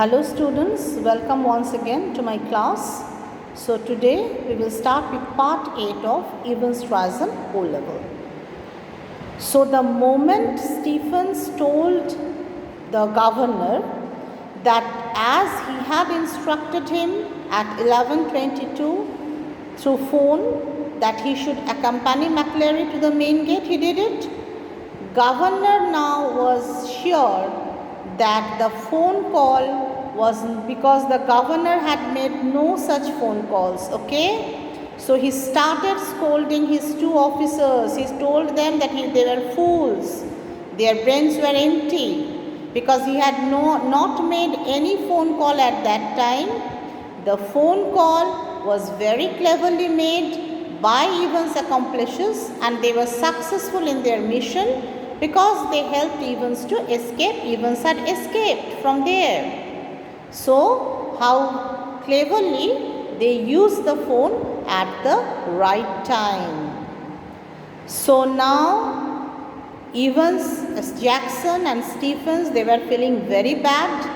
Hello students, welcome once again to my class. So today we will start with part 8 of Evans Rasen O-Level. So the moment Stephens told the governor that as he had instructed him at 11:22 through phone that he should accompany McCleary to the main gate, he did it. Governor now was sure that the phone call was because the governor had made no such phone calls, okay? So he started scolding his two officers. He told them that they were fools. Their brains were empty because he had not made any phone call at that time. The phone call was very cleverly made by Evans' accomplices and they were successful in their mission because they helped Evans to escape. Evans had escaped from there. So, how cleverly they used the phone at the right time. So now, Evans, Jackson and Stephens, they were feeling very bad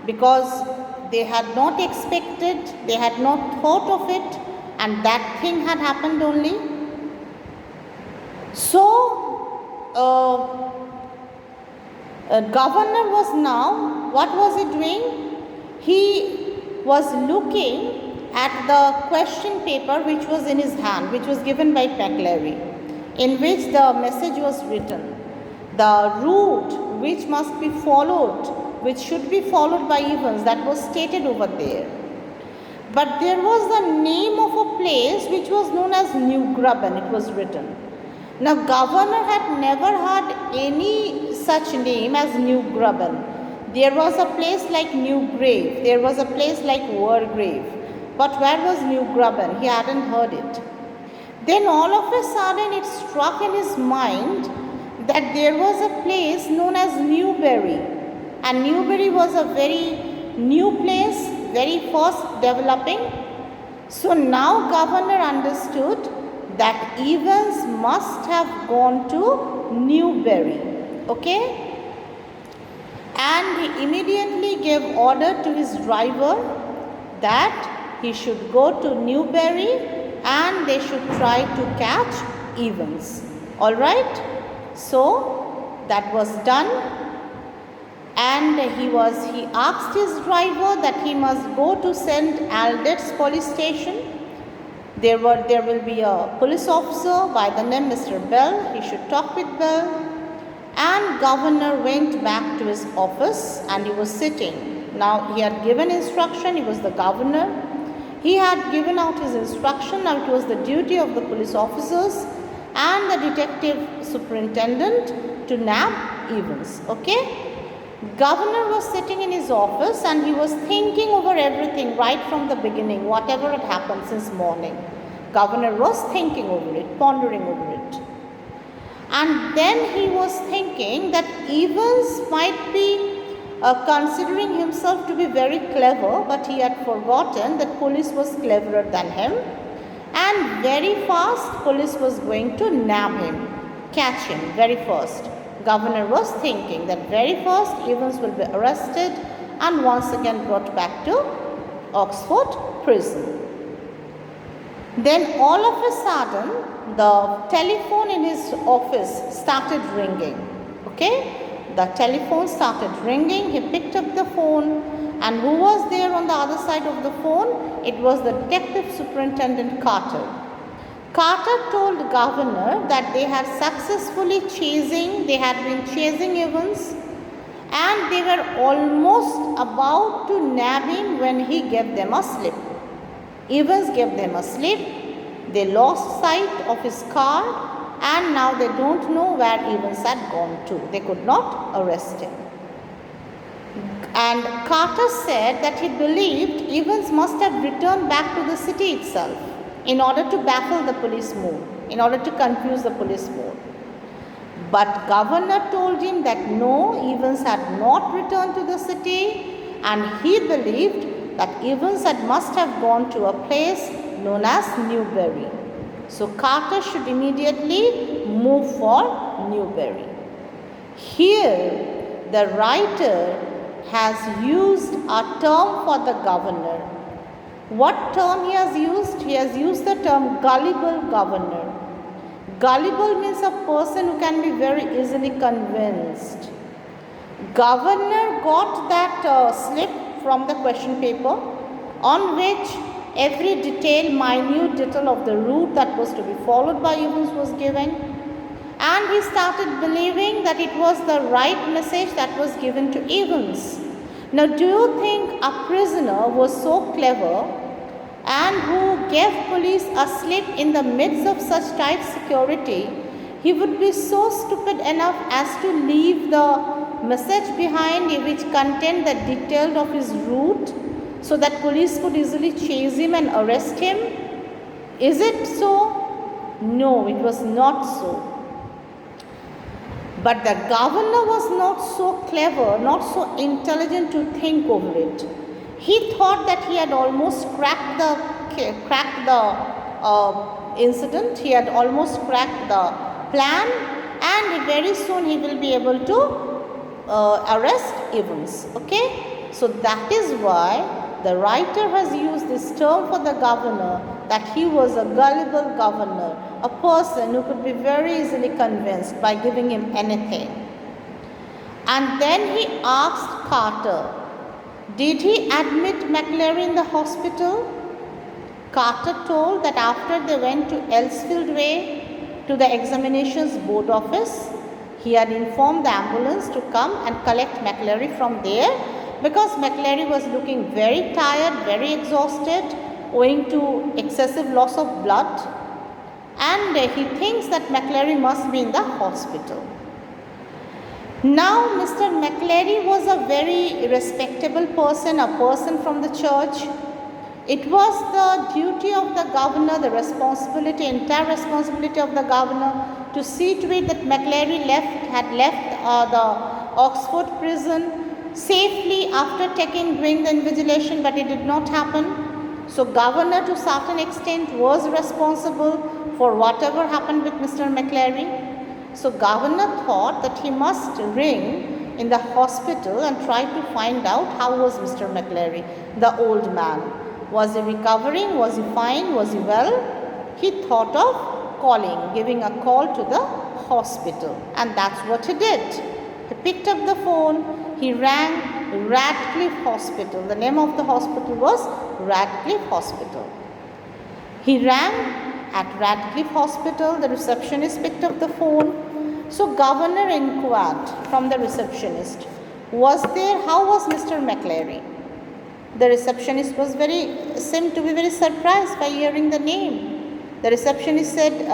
because they had not expected, they had not thought of it, and that thing had happened only. So, governor was now, what was he doing? He was looking at the question paper which was in his hand, which was given by McCleary, in which the message was written. The route which must be followed, which should be followed by Evans, that was stated over there. But there was the name of a place which was known as New Graben, it was written. Now, governor had never had any such name as New Graben. There was a place like New Grave. There was a place like Wargrave. But where was New Graben? He hadn't heard it. Then all of a sudden it struck in his mind that there was a place known as Newbury. And Newbury was a very new place, very first developing. So now governor understood that Evans must have gone to Newbury. Okay? And he immediately gave order to his driver that he should go to Newbury and they should try to catch Evans. Alright? So that was done. And he asked his driver that he must go to St. Aldet's police station. There will be a police officer by the name Mr. Bell. He should talk with Bell. And governor went back to his office and he was sitting. Now he had given instruction, he was the governor. He had given out his instruction. Now it was the duty of the police officers and the detective superintendent to nab Evans. Okay? Governor was sitting in his office and he was thinking over everything right from the beginning, whatever had happened since morning. Governor was thinking over it, pondering over it. And then he was thinking that Evans might be considering himself to be very clever, but he had forgotten that police was cleverer than him. And very fast, police was going to nab him, catch him very fast. Governor was thinking that very first Evans will be arrested and once again brought back to Oxford prison. Then all of a sudden the telephone in his office started ringing. Okay? The telephone started ringing. He picked up the phone and who was there on the other side of the phone? It was the Detective Superintendent Carter. Carter told the governor that they had been chasing Evans and they were almost about to nab him when he gave them a slip. Evans gave them a slip, they lost sight of his car and now they don't know where Evans had gone to. They could not arrest him. And Carter said that he believed Evans must have returned back to the city itself in order to baffle the police more, in order to confuse the police more. But governor told him that no, Evans had not returned to the city and he believed that Evans must have gone to a place known as Newbury. So Carter should immediately move for Newbury. Here the writer has used a term for the governor. What term he has used? He has used the term gullible governor. Gullible means a person who can be very easily convinced. Governor got that slip from the question paper on which every minute detail of the route that was to be followed by Evans was given, and he started believing that it was the right message that was given to Evans. Now, do you think a prisoner was so clever and who gave police a slip in the midst of such tight security, he would be so stupid enough as to leave the message behind which contained the detail of his route so that police could easily chase him and arrest him? Is it so? No, it was not so. But the governor was not so clever, not so intelligent to think over it. He thought that he had almost cracked the incident, he had almost cracked the plan, and very soon he will be able to arrest Evans. Okay, so that is why the writer has used this term for the governor, that he was a gullible governor, a person who could be very easily convinced by giving him anything. And then he asked Carter, did he admit McLary in the hospital? Carter told that after they went to Elsfield Way to the examinations board office, he had informed the ambulance to come and collect McLary from there because McLary was looking very tired, very exhausted owing to excessive loss of blood, and he thinks that McLary must be in the hospital. Now, Mr. McLary was a very respectable person, a person from the church. It was the duty of the governor, the responsibility, entire responsibility of the governor to see to it that McLary had left the Oxford prison safely after doing the invigilation, but it did not happen. So, governor to certain extent was responsible for whatever happened with Mr. McLary. So, governor thought that he must ring in the hospital and try to find out how was Mr. McLary, the old man. Was he recovering? Was he fine? Was he well? He thought of calling, giving a call to the hospital, and that's what he did. He picked up the phone, he rang Radcliffe Hospital. The name of the hospital was Radcliffe Hospital. He rang at Radcliffe Hospital. The receptionist picked up the phone. So governor inquired from the receptionist, how was Mr. McLary? The receptionist seemed to be very surprised by hearing the name. The receptionist said,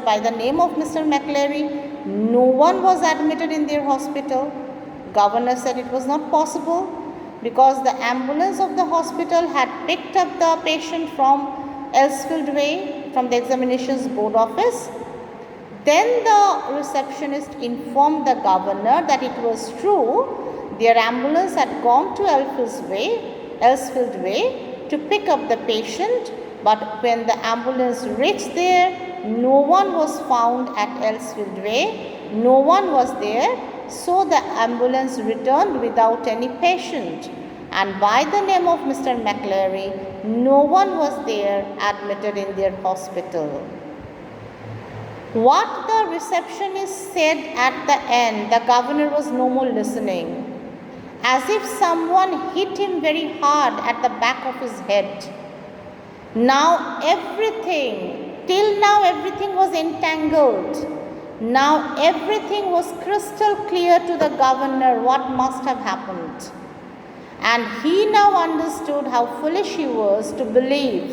by the name of Mr. McLary, no one was admitted in their hospital. Governor said it was not possible because the ambulance of the hospital had picked up the patient from Elsfield Way, from the examinations board office. Then the receptionist informed the governor that it was true, their ambulance had gone to Elsfield Way to pick up the patient, but when the ambulance reached there, no one was found at Elsfield Way, no one was there, so the ambulance returned without any patient, and by the name of Mr. McLary, no one was there admitted in their hospital. What the receptionist said at the end, the governor was no more listening, as if someone hit him very hard at the back of his head. Till now everything was entangled. Now everything was crystal clear to the governor what must have happened. And he now understood how foolish he was to believe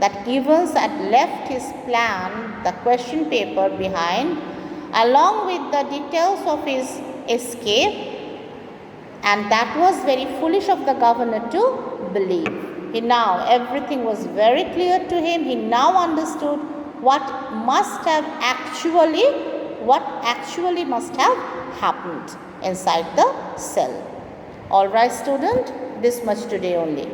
that Evans had left his plan, the question paper, behind, along with the details of his escape, and that was very foolish of the governor to believe. Everything was very clear to him. He now understood what actually must have happened inside the cell. All right, student, this much today only.